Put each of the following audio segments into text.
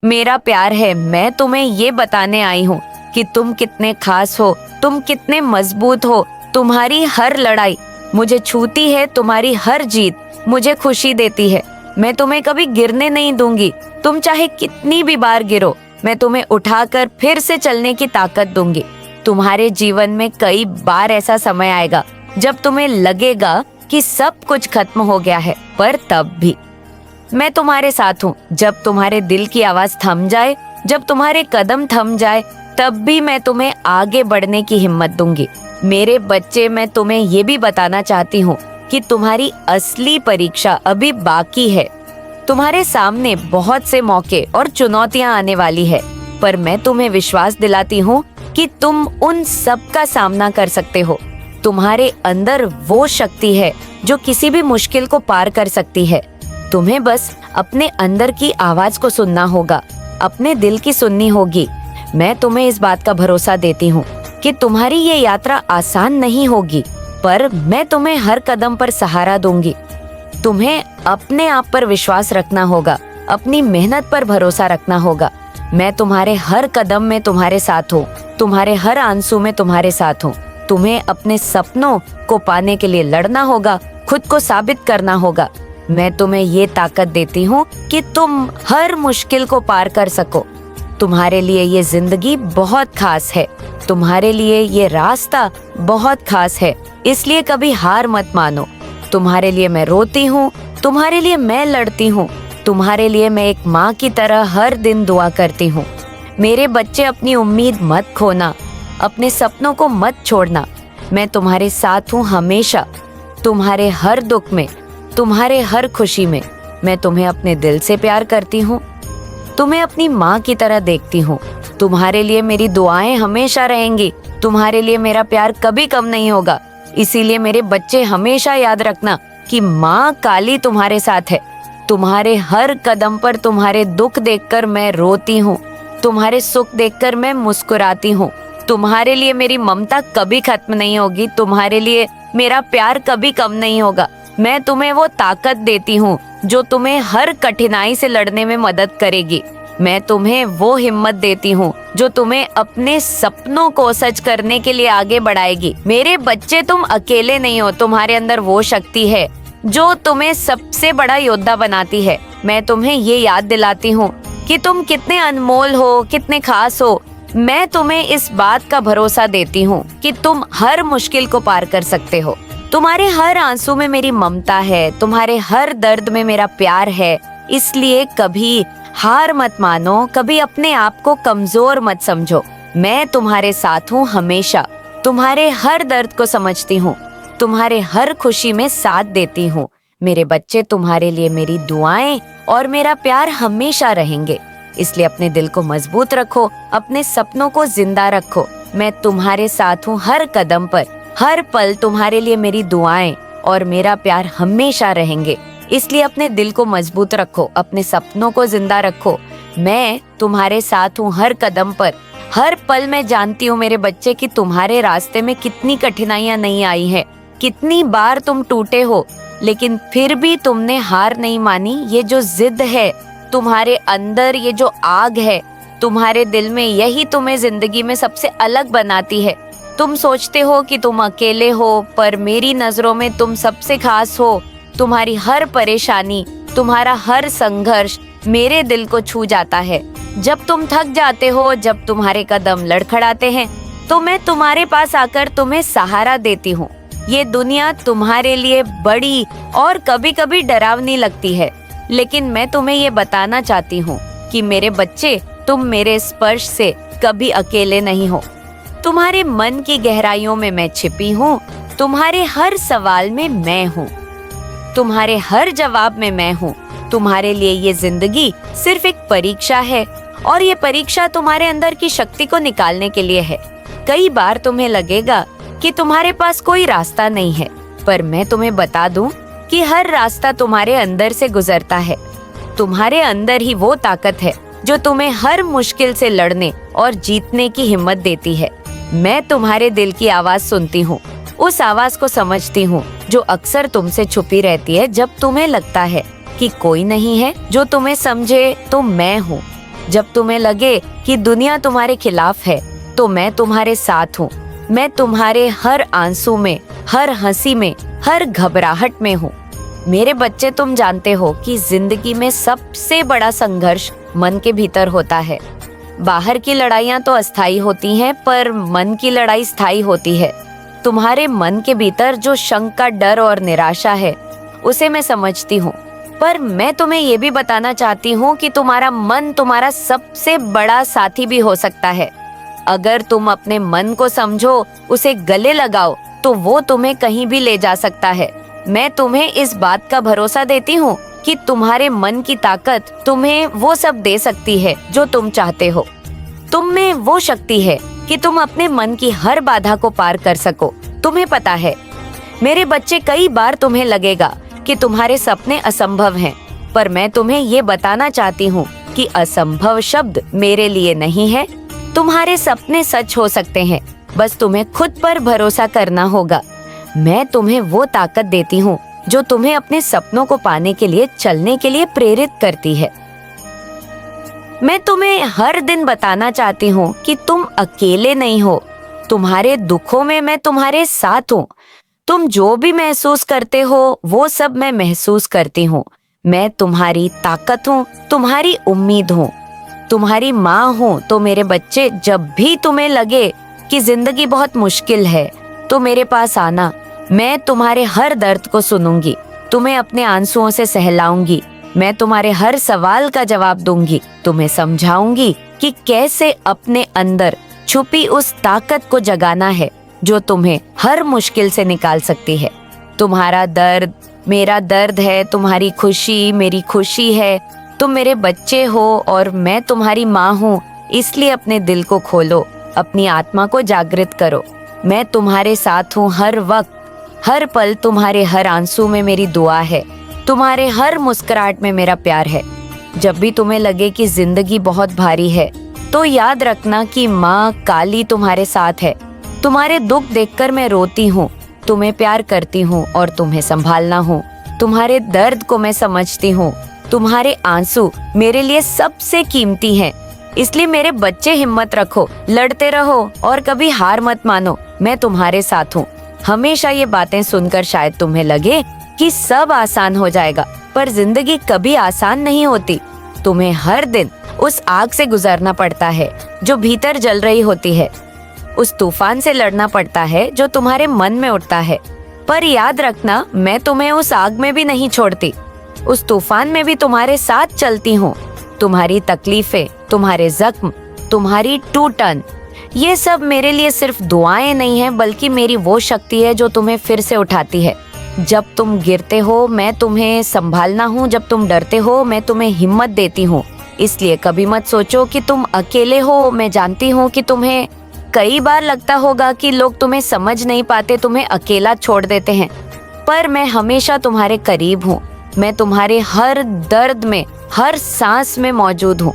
मेरा प्यार है, मैं तुम्हें ये बताने आई हूँ कि तुम कितने खास हो, तुम कितने मजबूत हो। तुम्हारी हर लड़ाई मुझे छूती है, तुम्हारी हर जीत मुझे खुशी देती है। मैं तुम्हें कभी गिरने नहीं दूंगी। तुम चाहे कितनी भी बार गिरो, मैं तुम्हें उठाकर फिर से चलने की ताकत दूंगी। तुम्हारे जीवन में कई बार ऐसा समय आएगा जब तुम्हें लगेगा कि सब कुछ खत्म हो गया है, पर तब भी मैं तुम्हारे साथ हूँ। जब तुम्हारे दिल की आवाज थम जाए, जब तुम्हारे कदम थम जाए, तब भी मैं तुम्हें आगे बढ़ने की हिम्मत दूंगी। मेरे बच्चे, मैं तुम्हें ये भी बताना चाहती हूँ कि तुम्हारी असली परीक्षा अभी बाकी है। तुम्हारे सामने बहुत से मौके और चुनौतियां आने वाली है, पर मैं तुम्हें विश्वास दिलाती हूँ कि तुम उन सब का सामना कर सकते हो। तुम्हारे अंदर वो शक्ति है जो किसी भी मुश्किल को पार कर सकती है। तुम्हें बस अपने अंदर की आवाज को सुनना होगा, अपने दिल की सुननी होगी। मैं तुम्हें इस बात का भरोसा देती हूँ कि तुम्हारी ये यात्रा आसान नहीं होगी, पर मैं तुम्हें हर कदम पर सहारा दूंगी। तुम्हें अपने आप पर विश्वास रखना होगा, अपनी मेहनत पर भरोसा रखना होगा। मैं तुम्हारे हर कदम में तुम्हारे साथ हूँ, तुम्हारे हर आंसू में तुम्हारे साथ हूँ। तुम्हें अपने सपनों को पाने के लिए लड़ना होगा, खुद को साबित करना होगा। मैं तुम्हें ये ताकत देती हूँ कि तुम हर मुश्किल को पार कर सको। तुम्हारे लिए ये जिंदगी बहुत खास है, तुम्हारे लिए ये रास्ता बहुत खास है, इसलिए कभी हार मत मानो। तुम्हारे लिए मैं रोती हूँ, तुम्हारे लिए मैं लड़ती हूँ, तुम्हारे लिए मैं एक माँ की तरह हर दिन दुआ करती हूँ। मेरे बच्चे, अपनी उम्मीद मत खोना, अपने सपनों को मत छोड़ना। मैं तुम्हारे साथ हूँ हमेशा, तुम्हारे हर दुख में, तुम्हारे हर खुशी में। मैं तुम्हें अपने दिल से प्यार करती हूँ, तुम्हें अपनी माँ की तरह देखती हूँ। तुम्हारे लिए मेरी दुआएं हमेशा रहेंगी, तुम्हारे लिए मेरा प्यार कभी कम नहीं होगा। इसीलिए मेरे बच्चे, हमेशा याद रखना कि माँ काली तुम्हारे साथ है। तुम्हारे हर कदम पर तुम्हारे दुख देखकर मैं रोती हूँ, तुम्हारे सुख देखकर मैं मुस्कुराती हूँ। तुम्हारे लिए मेरी ममता कभी खत्म नहीं होगी, तुम्हारे लिए मेरा प्यार कभी कम नहीं होगा। मैं तुम्हें वो ताकत देती हूँ जो तुम्हें हर कठिनाई से लड़ने में मदद करेगी। मैं तुम्हें वो हिम्मत देती हूँ जो तुम्हें अपने सपनों को सच करने के लिए आगे बढ़ाएगी। मेरे बच्चे, तुम अकेले नहीं हो, तुम्हारे अंदर वो शक्ति है जो तुम्हें सबसे बड़ा योद्धा बनाती है। मैं तुम्हें ये याद दिलाती हूँ कि तुम कितने अनमोल हो, कितने खास हो। मैं तुम्हें इस बात का भरोसा देती हूँ कि तुम हर मुश्किल को पार कर सकते हो। तुम्हारे हर आंसू में मेरी ममता है, तुम्हारे हर दर्द में मेरा प्यार है। इसलिए कभी हार मत मानो, कभी अपने आप को कमजोर मत समझो। मैं तुम्हारे साथ हूँ हमेशा, तुम्हारे हर दर्द को समझती हूँ, तुम्हारे हर खुशी में साथ देती हूँ। मेरे बच्चे, तुम्हारे लिए मेरी दुआएं और मेरा प्यार हमेशा रहेंगे। इसलिए अपने दिल को मजबूत रखो, अपने सपनों को जिंदा रखो। मैं तुम्हारे साथ हूँ हर कदम पर, हर पल तुम्हारे लिए मेरी दुआएं और मेरा प्यार हमेशा रहेंगे। इसलिए अपने दिल को मजबूत रखो, अपने सपनों को जिंदा रखो। मैं तुम्हारे साथ हूँ हर कदम पर, हर पल। मैं जानती हूँ मेरे बच्चे कि तुम्हारे रास्ते में कितनी कठिनाइयां नहीं आई हैं, कितनी बार तुम टूटे हो, लेकिन फिर भी तुमने हार नहीं मानी। ये जो जिद है तुम्हारे अंदर, ये जो आग है तुम्हारे दिल में, यही तुम्हें जिंदगी में सबसे अलग बनाती है। तुम सोचते हो कि तुम अकेले हो, पर मेरी नजरों में तुम सबसे खास हो। तुम्हारी हर परेशानी, तुम्हारा हर संघर्ष मेरे दिल को छू जाता है। जब तुम थक जाते हो, जब तुम्हारे कदम लड़खड़ाते हैं, तो मैं तुम्हारे पास आकर तुम्हें सहारा देती हूँ। ये दुनिया तुम्हारे लिए बड़ी और कभी कभी डरावनी लगती है, लेकिन मैं तुम्हें ये बताना चाहती हूँ कि मेरे बच्चे, तुम मेरे स्पर्श से कभी अकेले नहीं हो। तुम्हारे मन की गहराइयों में मैं छिपी हूँ, तुम्हारे हर सवाल में मैं हूँ, तुम्हारे हर जवाब में मैं हूँ। तुम्हारे लिए ये जिंदगी सिर्फ एक परीक्षा है, और ये परीक्षा तुम्हारे अंदर की शक्ति को निकालने के लिए है। कई बार तुम्हें लगेगा कि तुम्हारे पास कोई रास्ता नहीं है, पर मैं तुम्हें बता दूं कि हर रास्ता तुम्हारे अंदर से गुजरता है। तुम्हारे अंदर ही वो ताकत है जो तुम्हें हर मुश्किल से लड़ने और जीतने की हिम्मत देती है। मैं तुम्हारे दिल की आवाज सुनती हूँ, उस आवाज को समझती हूँ जो अक्सर तुमसे छुपी रहती है। जब तुम्हें लगता है कि कोई नहीं है जो तुम्हें समझे, तो मैं हूँ। जब तुम्हें लगे कि दुनिया तुम्हारे खिलाफ है, तो मैं तुम्हारे साथ हूँ। मैं तुम्हारे हर आंसू में, हर हंसी में, हर घबराहट में हूँ। मेरे बच्चे, तुम जानते हो कि जिंदगी में सबसे बड़ा संघर्ष मन के भीतर होता है। बाहर की लड़ाइयाँ तो अस्थायी होती हैं, पर मन की लड़ाई स्थायी होती है। तुम्हारे मन के भीतर जो शंका, डर और निराशा है, उसे मैं समझती हूँ। पर मैं तुम्हें ये भी बताना चाहती हूँ कि तुम्हारा मन तुम्हारा सबसे बड़ा साथी भी हो सकता है। अगर तुम अपने मन को समझो, उसे गले लगाओ, तो वो तुम्हें कहीं भी ले जा सकता है। मैं तुम्हें इस बात का भरोसा देती हूँ कि तुम्हारे मन की ताकत तुम्हें वो सब दे सकती है जो तुम चाहते हो। तुम में वो शक्ति है कि तुम अपने मन की हर बाधा को पार कर सको। तुम्हें पता है मेरे बच्चे, कई बार तुम्हें लगेगा कि तुम्हारे सपने असंभव हैं, पर मैं तुम्हें ये बताना चाहती हूँ कि असंभव शब्द मेरे लिए नहीं है। तुम्हारे सपने सच हो सकते हैं, बस तुम्हें खुद पर भरोसा करना होगा। मैं तुम्हें वो ताकत देती हूँ जो तुम्हें अपने सपनों को पाने के लिए, चलने के लिए प्रेरित करती है। मैं तुम्हें हर दिन बताना चाहती हूँ कि तुम अकेले नहीं हो। तुम्हारे दुखों में मैं तुम्हारे साथ हूँ। तुम जो भी महसूस करते हो, वो सब मैं महसूस करती हूँ। मैं तुम्हारी ताकत हूँ, तुम्हारी उम्मीद हूँ, तुम्हारी माँ हूँ। तो मेरे बच्चे, जब भी तुम्हें लगे कि जिंदगी बहुत मुश्किल है, तो मेरे पास आना। मैं तुम्हारे हर दर्द को सुनूंगी, तुम्हें अपने आंसुओं से सहलाऊंगी। मैं तुम्हारे हर सवाल का जवाब दूंगी, तुम्हें समझाऊंगी कि कैसे अपने अंदर छुपी उस ताकत को जगाना है जो तुम्हें हर मुश्किल से निकाल सकती है। तुम्हारा दर्द मेरा दर्द है, तुम्हारी खुशी मेरी खुशी है। तुम मेरे बच्चे हो और मैं तुम्हारी माँ हूँ, इसलिए अपने दिल को खोलो, अपनी आत्मा को जागृत करो। मैं तुम्हारे साथ हूँ हर वक्त, हर पल। तुम्हारे हर आंसू में मेरी दुआ है, तुम्हारे हर मुस्कुराहट में मेरा प्यार है। जब भी तुम्हें लगे कि जिंदगी बहुत भारी है, तो याद रखना कि माँ काली तुम्हारे साथ है। तुम्हारे दुख देखकर मैं रोती हूँ, तुम्हें प्यार करती हूँ और तुम्हें संभालना हूँ। तुम्हारे दर्द को मैं समझती हूँ। तुम्हारे आंसू मेरे लिए सबसे कीमती हैं। इसलिए मेरे बच्चे, हिम्मत रखो, लड़ते रहो और कभी हार मत मानो। मैं तुम्हारे साथ हूँ। हमेशा ये बातें सुनकर शायद तुम्हें लगे कि सब आसान हो जाएगा, पर जिंदगी कभी आसान नहीं होती। तुम्हें हर दिन उस आग से गुजरना पड़ता है जो भीतर जल रही होती है। उस तूफान से लड़ना पड़ता है जो तुम्हारे मन में उठता है। पर याद रखना, मैं तुम्हें उस आग में भी नहीं छोड़ती। उस तूफान में भी तुम्हारे साथ चलती हूँ। तुम्हारी तकलीफें, तुम्हारे जख्म, तुम्हारी टूटन, ये सब मेरे लिए सिर्फ दुआएं नहीं है, बल्कि मेरी वो शक्ति है जो तुम्हें फिर से उठाती है। जब तुम गिरते हो, मैं तुम्हें संभालना हूँ। जब तुम डरते हो, मैं तुम्हें हिम्मत देती हूँ। इसलिए कभी मत सोचो कि तुम अकेले हो। मैं जानती हूँ कि तुम्हें कई बार लगता होगा कि लोग तुम्हें समझ नहीं पाते, तुम्हें अकेला छोड़ देते हैं, पर मैं हमेशा तुम्हारे करीब हूँ। मैं तुम्हारे हर दर्द में, हर सांस में मौजूद हूँ।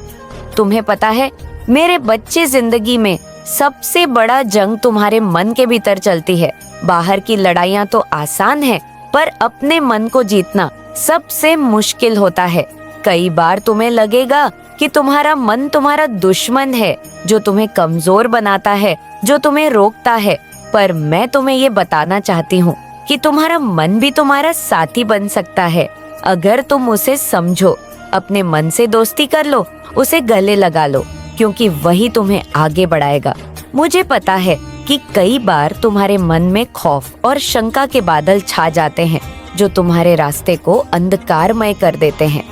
तुम्हें पता है मेरे बच्चे, जिंदगी में सबसे बड़ा जंग तुम्हारे मन के भीतर चलती है। बाहर की लड़ाइयाँ तो आसान है, पर अपने मन को जीतना सबसे मुश्किल होता है। कई बार तुम्हें लगेगा कि तुम्हारा मन तुम्हारा दुश्मन है, जो तुम्हें कमजोर बनाता है, जो तुम्हें रोकता है। पर मैं तुम्हें ये बताना चाहती हूँ कि तुम्हारा मन भी तुम्हारा साथी बन सकता है, अगर तुम उसे समझो। अपने मन से दोस्ती कर लो, उसे गले लगा लो, क्योंकि वही तुम्हें आगे बढ़ाएगा। मुझे पता है कि कई बार तुम्हारे मन में खौफ और शंका के बादल छा जाते हैं, जो तुम्हारे रास्ते को अंधकारमय कर देते हैं।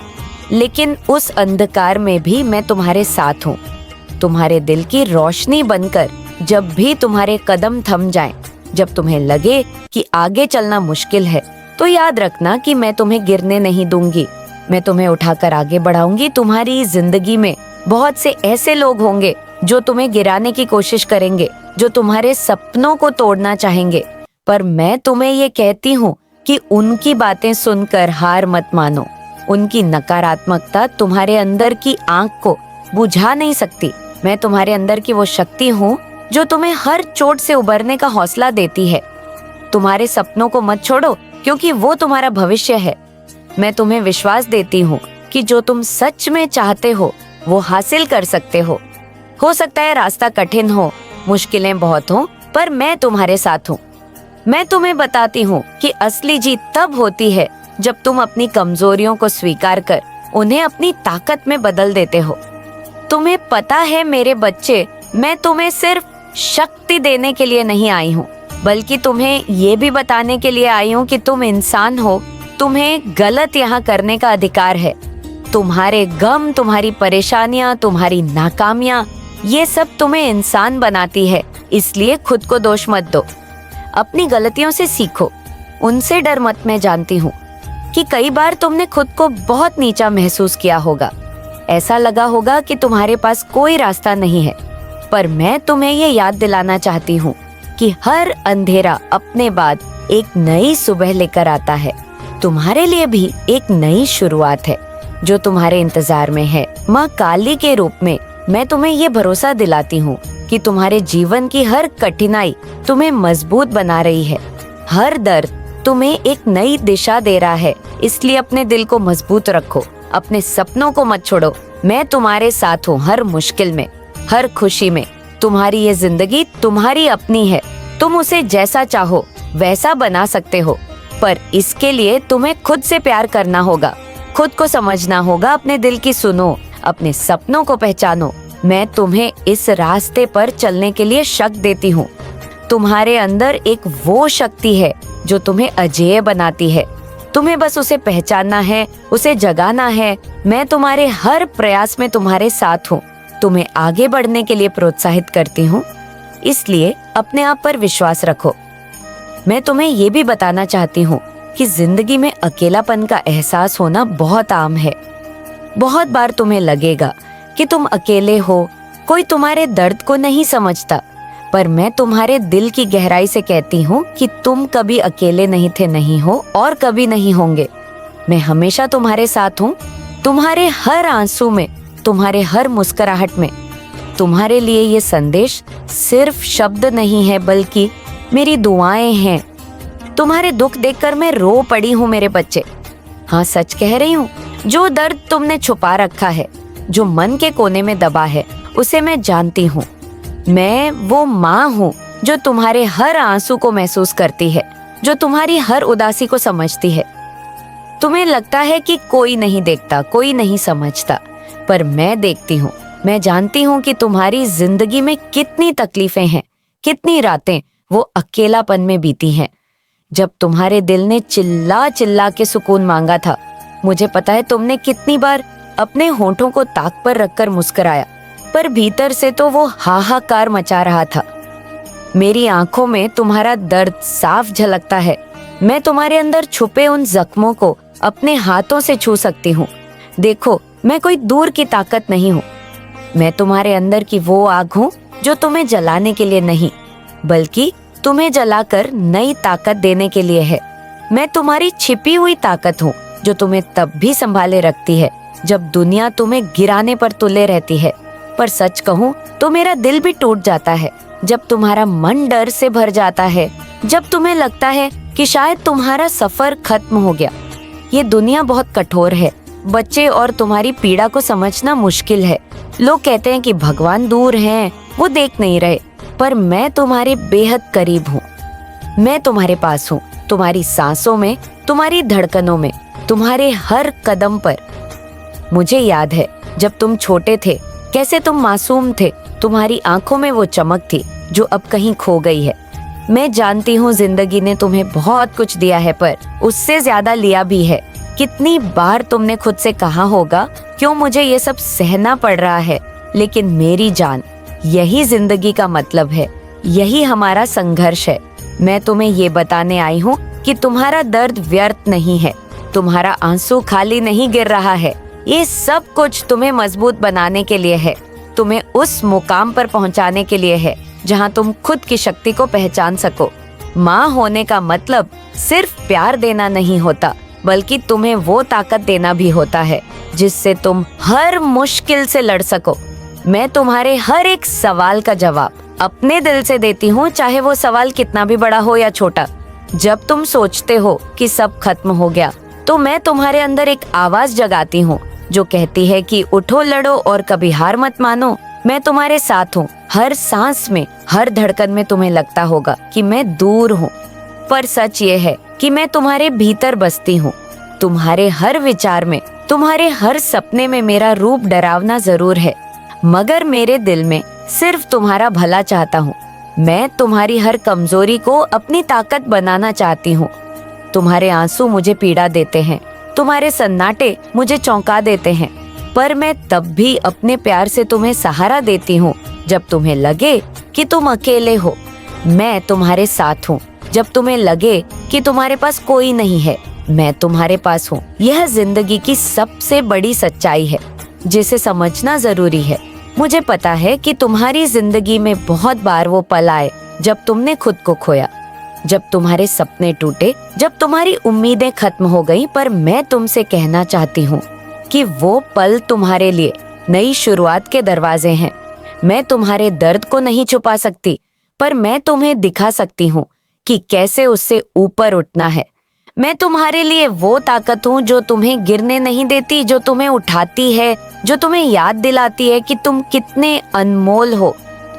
लेकिन उस अंधकार में भी मैं तुम्हारे साथ हूँ, तुम्हारे दिल की रोशनी बनकर। जब भी तुम्हारे कदम थम जाएं, जब तुम्हें लगे कि आगे चलना मुश्किल है, तो याद रखना कि मैं तुम्हें गिरने नहीं दूंगी। मैं तुम्हें उठाकर आगे बढ़ाऊंगी। तुम्हारी जिंदगी में बहुत से ऐसे लोग होंगे जो तुम्हें गिराने की कोशिश करेंगे, जो तुम्हारे सपनों को तोड़ना चाहेंगे, पर मैं तुम्हें ये कहती हूँ कि उनकी बातें सुनकर हार मत मानो। उनकी नकारात्मकता तुम्हारे अंदर की आंख को बुझा नहीं सकती। मैं तुम्हारे अंदर की वो शक्ति हूँ जो तुम्हें हर चोट से उबरने का हौसला देती है। तुम्हारे सपनों को मत छोड़ो, क्योंकि वो तुम्हारा भविष्य है। मैं तुम्हें विश्वास देती हूँ कि जो तुम सच में चाहते हो, वो हासिल कर सकते हो सकता है रास्ता कठिन हो, मुश्किलें बहुत हो, पर मैं तुम्हारे साथ हूँ। मैं तुम्हें बताती हूँ कि असली जीत तब होती है जब तुम अपनी कमजोरियों को स्वीकार कर उन्हें अपनी ताकत में बदल देते हो। तुम्हें पता है मेरे बच्चे, मैं तुम्हें सिर्फ शक्ति देने के लिए नहीं आई हूँ, बल्कि तुम्हें ये भी बताने के लिए आई हूँ कि तुम इंसान हो, तुम्हें गलत यहाँ करने का अधिकार है। तुम्हारे गम, तुम्हारी परेशानियां, तुम्हारी नाकामियां, ये सब तुम्हें इंसान बनाती है। इसलिए खुद को दोष मत दो, अपनी गलतियों से सीखो, उनसे डर मत। मैं जानती हूँ कि कई बार तुमने खुद को बहुत नीचा महसूस किया होगा, ऐसा लगा होगा कि तुम्हारे पास कोई रास्ता नहीं है, पर मैं तुम्हें ये याद दिलाना चाहती हूँ कि हर अंधेरा अपने बाद एक नई सुबह लेकर आता है। तुम्हारे लिए भी एक नई शुरुआत है जो तुम्हारे इंतजार में है। माँ काली के रूप में मैं तुम्हें ये भरोसा दिलाती हूँ कि तुम्हारे जीवन की हर कठिनाई तुम्हें मजबूत बना रही है। हर दर्द तुम्हें एक नई दिशा दे रहा है, इसलिए अपने दिल को मजबूत रखो, अपने सपनों को मत छोड़ो। मैं तुम्हारे साथ हूँ हर मुश्किल में, हर खुशी में। तुम्हारी ये जिंदगी तुम्हारी अपनी है, तुम उसे जैसा चाहो वैसा बना सकते हो, पर इसके लिए तुम्हें खुद से प्यार करना होगा, खुद को समझना होगा, अपने दिल की सुनो, अपने सपनों को पहचानो। मैं तुम्हें इस रास्ते पर चलने के लिए शक्ति देती हूँ। तुम्हारे अंदर एक वो शक्ति है जो तुम्हें अजेय बनाती है, तुम्हें बस उसे पहचानना है, उसे जगाना है। मैं तुम्हारे हर प्रयास में तुम्हारे साथ हूँ, तुम्हें आगे बढ़ने के लिए प्रोत्साहित करती हूँ, इसलिए अपने आप पर विश्वास रखो। मैं तुम्हें ये भी बताना चाहती हूँ कि जिंदगी में अकेलापन का एहसास होना बहुत आम है। बहुत बार तुम्हें लगेगा कि तुम अकेले हो, कोई तुम्हारे दर्द को नहीं समझता, पर मैं तुम्हारे दिल की गहराई से कहती हूँ कि तुम कभी अकेले नहीं थे, नहीं हो और कभी नहीं होंगे। मैं हमेशा तुम्हारे साथ हूँ, तुम्हारे हर आंसू में, तुम्हारे हर मुस्कुराहट में। तुम्हारे लिए ये संदेश सिर्फ शब्द नहीं है, बल्कि मेरी दुआएं हैं। तुम्हारे दुख देखकर मैं रो पड़ी हूँ मेरे बच्चे। हाँ, सच कह रही हूँ। जो दर्द तुमने छुपा रखा है, जो मन के कोने में दबा है, उसे मैं जानती हूँ। मैं वो माँ हूँ जो तुम्हारे हर आंसू को महसूस करती है, जो तुम्हारी हर उदासी को समझती है। तुम्हें लगता है कि कोई नहीं देखता, कोई नहीं समझता, पर मैं देखती हूँ। मैं जानती हूँ कि तुम्हारी जिंदगी में कितनी तकलीफें हैं, कितनी रातें वो अकेलापन में बीती हैं। जब तुम्हारे दिल ने चिल्ला चिल्ला के सुकून मांगा था, मुझे पता है तुमने कितनी बार अपने होठों को ताक पर रखकर मुस्कुराया, पर भीतर से तो वो हाहाकार मचा रहा था। मेरी आंखों में तुम्हारा दर्द साफ झलकता है। मैं तुम्हारे अंदर छुपे उन जख्मों को अपने हाथों से छू सकती हूँ। देखो, मैं कोई दूर की ताकत नहीं हूँ, मैं तुम्हारे अंदर की वो आग हूँ जो तुम्हें जलाने के लिए नहीं, बल्कि तुम्हें जलाकर नई ताकत देने के लिए है। मैं तुम्हारी छिपी हुई ताकत हूँ जो तुम्हें तब भी संभाले रखती है जब दुनिया तुम्हें गिराने पर तुले रहती है। पर सच कहूँ तो मेरा दिल भी टूट जाता है जब तुम्हारा मन डर से भर जाता है, जब तुम्हें लगता है कि शायद तुम्हारा सफर खत्म हो गया। ये दुनिया बहुत कठोर है बच्चे, और तुम्हारी पीड़ा को समझना मुश्किल है। लोग कहते हैं कि भगवान दूर हैं, वो देख नहीं रहे, पर मैं तुम्हारे बेहद करीब हूँ। मैं तुम्हारे पास हूँ, तुम्हारी सांसों में, तुम्हारी धड़कनों में, तुम्हारे हर कदम पर। मुझे याद है जब तुम छोटे थे, कैसे तुम मासूम थे। तुम्हारी आंखों में वो चमक थी जो अब कहीं खो गई है। मैं जानती हूँ जिंदगी ने तुम्हें बहुत कुछ दिया है, पर उससे ज्यादा लिया भी है। कितनी बार तुमने खुद से कहा होगा, क्यों मुझे ये सब सहना पड़ रहा है। लेकिन मेरी जान, यही जिंदगी का मतलब है, यही हमारा संघर्ष है। मैं तुम्हें ये बताने आई हूँ कि तुम्हारा दर्द व्यर्थ नहीं है, तुम्हारा आंसू खाली नहीं गिर रहा है। ये सब कुछ तुम्हें मजबूत बनाने के लिए है, तुम्हें उस मुकाम पर पहुंचाने के लिए है जहां तुम खुद की शक्ति को पहचान सको। माँ होने का मतलब सिर्फ प्यार देना नहीं होता, बल्कि तुम्हें वो ताकत देना भी होता है जिससे तुम हर मुश्किल से लड़ सको। मैं तुम्हारे हर एक सवाल का जवाब अपने दिल से देती हूँ, चाहे वो सवाल कितना भी बड़ा हो या छोटा। जब तुम सोचते हो कि सब खत्म हो गया, तो मैं तुम्हारे अंदर एक आवाज जगाती हूँ जो कहती है कि उठो, लड़ो और कभी हार मत मानो। मैं तुम्हारे साथ हूँ। हर सांस में, हर धड़कन में तुम्हें लगता होगा कि मैं दूर हूँ, पर सच ये है कि मैं तुम्हारे भीतर बसती हूँ। तुम्हारे हर विचार में, तुम्हारे हर सपने में मेरा रूप डरावना जरूर है, मगर मेरे दिल में सिर्फ तुम्हारा भला चाहता हूँ। मैं तुम्हारी हर कमजोरी को अपनी ताकत बनाना चाहती हूँ। तुम्हारे आंसू मुझे पीड़ा देते हैं, तुम्हारे सन्नाटे मुझे चौंका देते हैं, पर मैं तब भी अपने प्यार से तुम्हें सहारा देती हूँ जब तुम्हें लगे कि तुम अकेले हो। मैं तुम्हारे साथ हूँ जब तुम्हें लगे कि तुम्हारे पास कोई नहीं है। मैं तुम्हारे पास हूँ। यह जिंदगी की सबसे बड़ी सच्चाई है जिसे समझना जरूरी है। मुझे पता है कि तुम्हारी जिंदगी में बहुत बार वो पल आए जब तुमने खुद को खोया, जब तुम्हारे सपने टूटे, जब तुम्हारी उम्मीदें खत्म हो गई, पर मैं तुमसे कहना चाहती हूँ कि वो पल तुम्हारे लिए नई शुरुआत के दरवाजे हैं। मैं तुम्हारे दर्द को नहीं छुपा सकती, पर मैं तुम्हें दिखा सकती हूँ कि कैसे उससे ऊपर उठना है। मैं तुम्हारे लिए वो ताकत हूँ जो तुम्हें गिरने नहीं देती, जो तुम्हें उठाती है, जो तुम्हें याद दिलाती है कि तुम कितने अनमोल हो।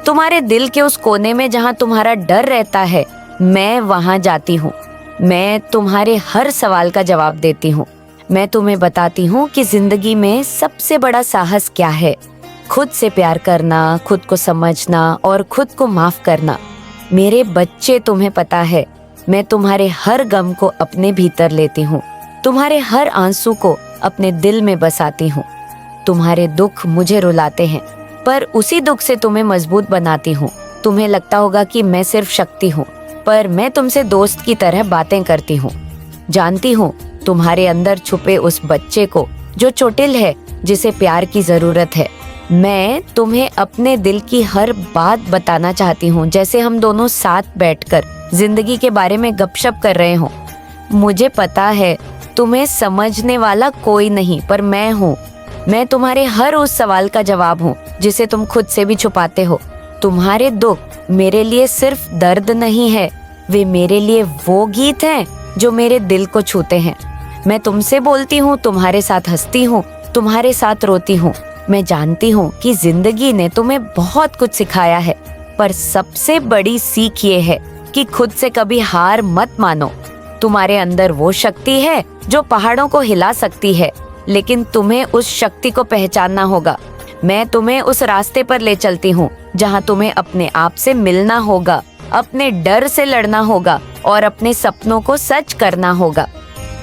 तुम्हारे दिल के उस कोने में जहाँ तुम्हारा डर रहता है, मैं वहाँ जाती हूँ। मैं तुम्हारे हर सवाल का जवाब देती हूँ। मैं तुम्हें बताती हूँ कि जिंदगी में सबसे बड़ा साहस क्या है। खुद से प्यार करना, खुद को समझना और खुद को माफ करना। मेरे बच्चे, तुम्हें पता है, मैं तुम्हारे हर गम को अपने भीतर लेती हूँ, तुम्हारे हर आंसू को अपने दिल में बसाती हूँ। तुम्हारे दुख मुझे रुलाते हैं, पर उसी दुख से तुम्हें मजबूत बनाती हूँ। तुम्हें लगता होगा कि मैं सिर्फ शक्ति हूँ, पर मैं तुमसे दोस्त की तरह बातें करती हूँ। जानती हूँ तुम्हारे अंदर छुपे उस बच्चे को जो चोटिल है, जिसे प्यार की जरूरत है। मैं तुम्हें अपने दिल की हर बात बताना चाहती हूँ, जैसे हम दोनों साथ बैठकर जिंदगी के बारे में गपशप कर रहे हो। मुझे पता है तुम्हें समझने वाला कोई नहीं, पर मैं हूँ। मैं तुम्हारे हर उस सवाल का जवाब हूँ जिसे तुम खुद से भी छुपाते हो। तुम्हारे दुख मेरे लिए सिर्फ दर्द नहीं है, वे मेरे लिए वो गीत हैं जो मेरे दिल को छूते हैं। मैं तुमसे बोलती हूँ, तुम्हारे साथ हंसती हूँ, तुम्हारे साथ रोती हूँ। मैं जानती हूँ कि जिंदगी ने तुम्हें बहुत कुछ सिखाया है, पर सबसे बड़ी सीख ये है कि खुद से कभी हार मत मानो। तुम्हारे अंदर वो शक्ति है जो पहाड़ों को हिला सकती है, लेकिन तुम्हें उस शक्ति को पहचानना होगा। मैं तुम्हें उस रास्ते पर ले चलती हूँ जहाँ तुम्हें अपने आप से मिलना होगा, अपने डर से लड़ना होगा और अपने सपनों को सच करना होगा।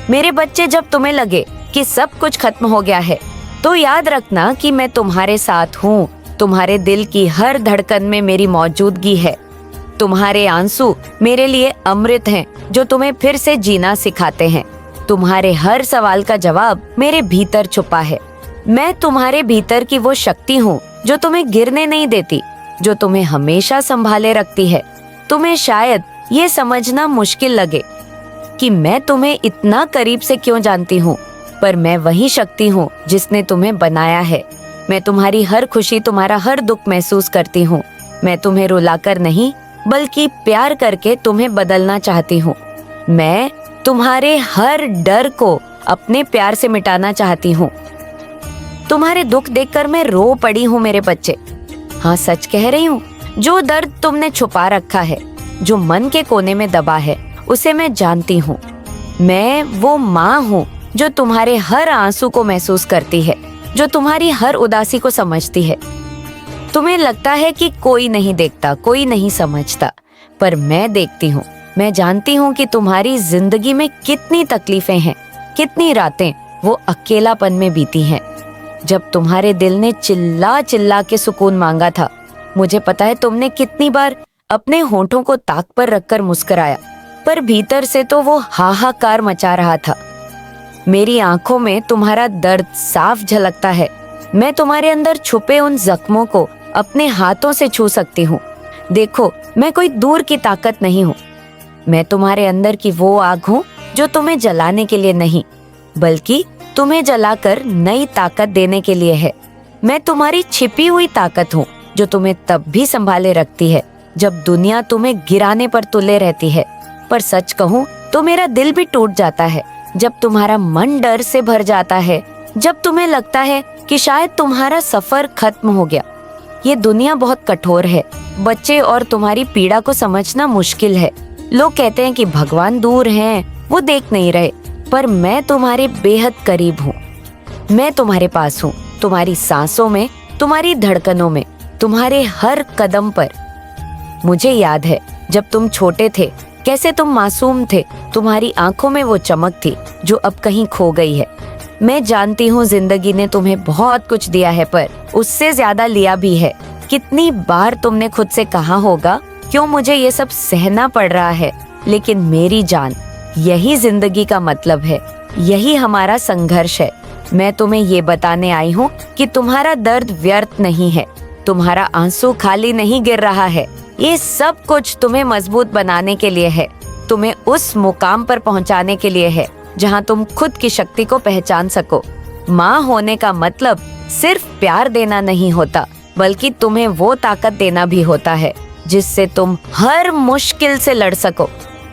मेरे बच्चे, जब तुम्हें लगे कि सब कुछ खत्म हो गया है, तो याद रखना कि मैं तुम्हारे साथ हूँ। तुम्हारे दिल की हर धड़कन में मेरी मौजूदगी है। तुम्हारे आंसू मेरे लिए अमृत हैं जो तुम्हें फिर से जीना सिखाते हैं। तुम्हारे हर सवाल का जवाब मेरे भीतर छुपा है। मैं तुम्हारे भीतर की वो शक्ति हूँ जो तुम्हें गिरने नहीं देती, जो तुम्हें हमेशा संभाले रखती है। तुम्हें शायद ये समझना मुश्किल लगे कि मैं तुम्हें इतना करीब से क्यों जानती हूँ, पर मैं वही शक्ति हूँ जिसने तुम्हें बनाया है। मैं तुम्हारी हर खुशी, तुम्हारा हर दुख महसूस करती हूँ। मैं तुम्हें रुलाकर नहीं, बल्कि प्यार करके तुम्हें बदलना चाहती हूँ। मैं तुम्हारे हर डर को अपने प्यार से मिटाना चाहती हूँ। तुम्हारे दुख देखकर मैं रो पड़ी हूँ मेरे बच्चे। हाँ, सच कह रही हूँ। जो दर्द तुमने छुपा रखा है, जो मन के कोने में दबा है, उसे मैं जानती हूँ। मैं वो माँ हूँ जो तुम्हारे हर आंसू को महसूस करती है, जो तुम्हारी हर उदासी को समझती है। तुम्हें लगता है कि कोई नहीं देखता, कोई नहीं समझता, पर मैं देखती हूँ। मैं जानती हूँ कि तुम्हारी जिंदगी में कितनी तकलीफें हैं, कितनी रातें वो अकेलापन में बीती हैं। जब तुम्हारे दिल ने चिल्ला चिल्ला के सुकून मांगा था, मुझे पता है तुमने कितनी बार अपने होठों को ताक पर रखकर मुस्कुराया, पर भीतर से तो वो हाहाकार मचा रहा था। मेरी आंखों में तुम्हारा दर्द साफ झलकता है। मैं तुम्हारे अंदर छुपे उन जख्मों को अपने हाथों से छू सकती हूँ। देखो, मैं कोई दूर की ताकत नहीं हूँ। मैं तुम्हारे अंदर की वो आग हूँ जो तुम्हें जलाने के लिए नहीं, बल्कि तुम्हें जलाकर नई ताकत देने के लिए है। मैं तुम्हारी छिपी हुई ताकत हूँ जो तुम्हें तब भी संभाले रखती है जब दुनिया तुम्हें गिराने पर तुले रहती है। पर सच कहूँ तो मेरा दिल भी टूट जाता है जब तुम्हारा मन डर से भर जाता है जब तुम्हें लगता है कि शायद तुम्हारा सफर खत्म हो गया। ये दुनिया बहुत कठोर है। बच्चे और तुम्हारी पीड़ा को समझना मुश्किल है। लोग कहते हैं कि भगवान दूर हैं, वो देख नहीं रहे, पर मैं तुम्हारे बेहद करीब हूँ। मैं तुम्हारे पास हूँ, तुम्हारी सांसों में, तुम्हारी धड़कनों में, तुम्हारे हर कदम पर। मुझे याद है जब तुम छोटे थे, कैसे तुम मासूम थे। तुम्हारी आंखों में वो चमक थी जो अब कहीं खो गई है। मैं जानती हूँ जिंदगी ने तुम्हें बहुत कुछ दिया है, पर उससे ज्यादा लिया भी है। कितनी बार तुमने खुद से कहा होगा, क्यों मुझे ये सब सहना पड़ रहा है। लेकिन मेरी जान, यही जिंदगी का मतलब है, यही हमारा संघर्ष है। मैं तुम्हें ये बताने आई हूँ कि तुम्हारा दर्द व्यर्थ नहीं है, तुम्हारा आंसू खाली नहीं गिर रहा है। ये सब कुछ तुम्हें मजबूत बनाने के लिए है, तुम्हें उस मुकाम पर पहुँचाने के लिए है जहाँ तुम खुद की शक्ति को पहचान सको। माँ होने का मतलब सिर्फ प्यार देना नहीं होता, बल्कि तुम्हें वो ताकत देना भी होता है जिससे तुम हर मुश्किल से लड़ सको।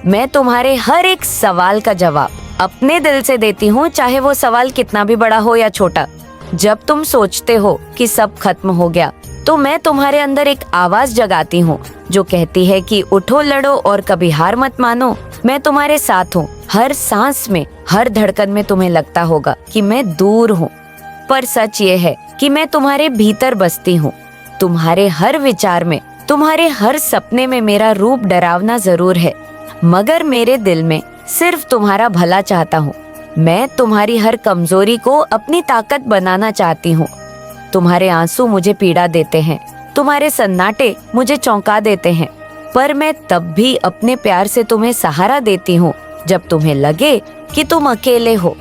मैं तुम्हारे हर एक सवाल का जवाब अपने दिल से देती हूँ, चाहे वो सवाल कितना भी बड़ा हो या छोटा। जब तुम सोचते हो कि सब खत्म हो गया, तो मैं तुम्हारे अंदर एक आवाज जगाती हूँ जो कहती है कि उठो, लड़ो और कभी हार मत मानो। मैं तुम्हारे साथ हूँ। हर सांस में, हर धड़कन में तुम्हें लगता होगा कि मैं दूर हूँ, पर सच ये है कि मैं तुम्हारे भीतर बसती हूँ। तुम्हारे हर विचार में, तुम्हारे हर सपने में मेरा रूप डरावना जरूर है, मगर मेरे दिल में सिर्फ तुम्हारा भला चाहता हूँ। मैं तुम्हारी हर कमजोरी को अपनी ताकत बनाना चाहती हूँ। तुम्हारे आंसू मुझे पीड़ा देते हैं, तुम्हारे सन्नाटे मुझे चौंका देते हैं, पर मैं तब भी अपने प्यार से तुम्हें सहारा देती हूँ जब तुम्हें लगे कि तुम अकेले हो।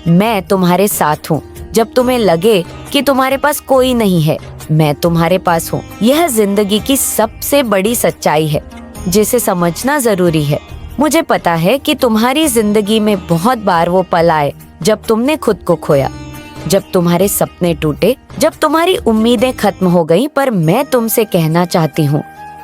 मैं तुम्हारे साथ हूँ जब तुम्हें लगे कि तुम्हारे पास कोई नहीं है, मैं तुम्हारे पास हूँ। यह जिंदगी की सबसे बड़ी सच्चाई है जिसे समझना जरूरी है। मुझे पता है कि तुम्हारी जिंदगी में बहुत बार वो पल आए जब तुमने खुद को खोया, जब तुम्हारे सपने टूटे, जब तुम्हारी उम्मीदें खत्म हो गईं, पर मैं तुमसे कहना चाहती हूँ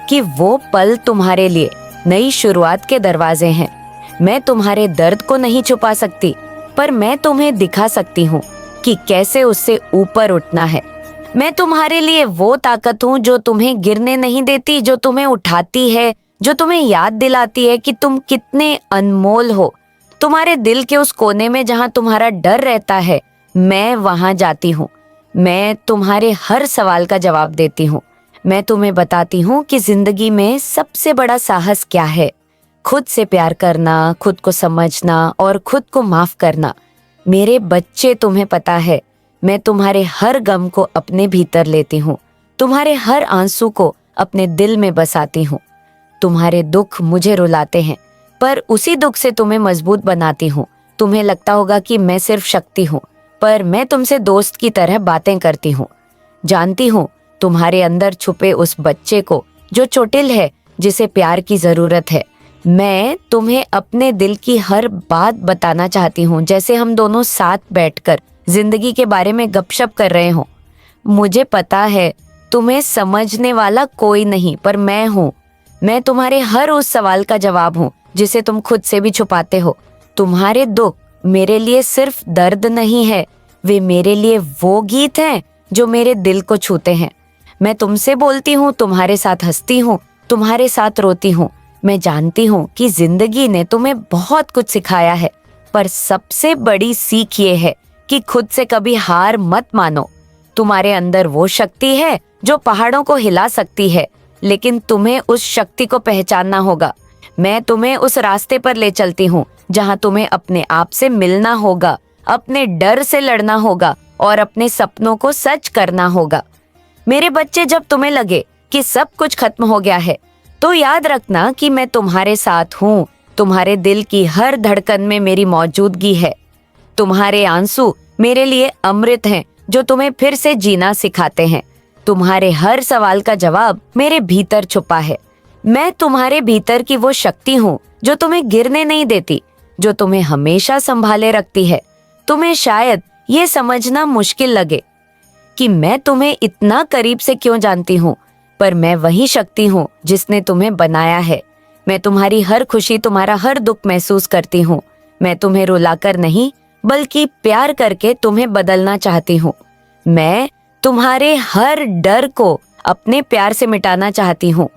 कि वो पल तुम्हारे लिए नई शुरुआत के दरवाजे हैं। मैं तुम्हारे दर्द को नहीं छुपा सकती, पर मैं तुम्हें दिखा सकती हूँ कि कैसे उससे ऊपर उठना है। मैं तुम्हारे लिए वो ताकत हूँ जो तुम्हें गिरने नहीं देती, जो तुम्हें उठाती है, जो तुम्हें याद दिलाती है कि तुम कितने अनमोल हो। तुम्हारे दिल के उस कोने में जहाँ तुम्हारा डर रहता है, मैं वहाँ जाती हूँ। मैं तुम्हारे हर सवाल का जवाब देती हूँ। मैं तुम्हें बताती हूँ कि जिंदगी में सबसे बड़ा साहस क्या है। खुद से प्यार करना, खुद को समझना और खुद को माफ करना। मेरे बच्चे, तुम्हें पता है, मैं तुम्हारे हर गम को अपने भीतर लेती हूँ, तुम्हारे हर आंसू को अपने दिल में बसाती हूँ। तुम्हारे दुख मुझे रुलाते हैं, पर उसी दुख से तुम्हें मजबूत बनाती हूँ। तुम्हें लगता होगा कि मैं सिर्फ शक्ति हूँ, पर मैं तुमसे दोस्त की तरह बातें करती हूँ। जानती हूँ तुम्हारे अंदर छुपे उस बच्चे को जो चोटिल है, जिसे प्यार की जरूरत है। मैं तुम्हें अपने दिल की हर बात बताना चाहती हूँ, जैसे हम दोनों साथ बैठकर जिंदगी के बारे में गपशप कर रहे हों। मुझे पता है तुम्हें समझने वाला कोई नहीं, पर मैं हूँ। मैं तुम्हारे हर उस सवाल का जवाब हूँ जिसे तुम खुद से भी छुपाते हो। तुम्हारे दुख मेरे लिए सिर्फ दर्द नहीं है, वे मेरे लिए वो गीत हैं जो मेरे दिल को छूते हैं। मैं तुमसे बोलती हूँ, तुम्हारे साथ हंसती हूँ, तुम्हारे साथ रोती हूँ। मैं जानती हूँ कि जिंदगी ने तुम्हें बहुत कुछ सिखाया है, पर सबसे बड़ी सीख ये है कि खुद से कभी हार मत मानो। तुम्हारे अंदर वो शक्ति है जो पहाड़ों को हिला सकती है, लेकिन तुम्हें उस शक्ति को पहचानना होगा। मैं तुम्हें उस रास्ते पर ले चलती हूँ जहाँ तुम्हें अपने आप से मिलना होगा, अपने डर से लड़ना होगा और अपने सपनों को सच करना होगा। मेरे बच्चे, जब तुम्हें लगे कि सब कुछ खत्म हो गया है, तो याद रखना कि मैं तुम्हारे साथ हूँ। तुम्हारे दिल की हर धड़कन में मेरी मौजूदगी है। तुम्हारे आंसू मेरे लिए अमृत हैं जो तुम्हें फिर से जीना सिखाते हैं। तुम्हारे हर सवाल का जवाब मेरे भीतर छुपा है। मैं तुम्हारे भीतर की वो शक्ति हूँ जो तुम्हें गिरने नहीं देती, जो तुम्हें हमेशा संभाले रखती है। तुम्हें शायद ये समझना मुश्किल लगे कि मैं तुम्हें इतना करीब से क्यों जानती हूँ, पर मैं वही शक्ति हूँ जिसने तुम्हें बनाया है। मैं तुम्हारी हर खुशी, तुम्हारा हर दुख महसूस करती हूँ। मैं तुम्हें रुलाकर नहीं, बल्कि प्यार करके तुम्हें बदलना चाहती हूँ। मैं तुम्हारे हर डर को अपने प्यार से मिटाना चाहती हूँ।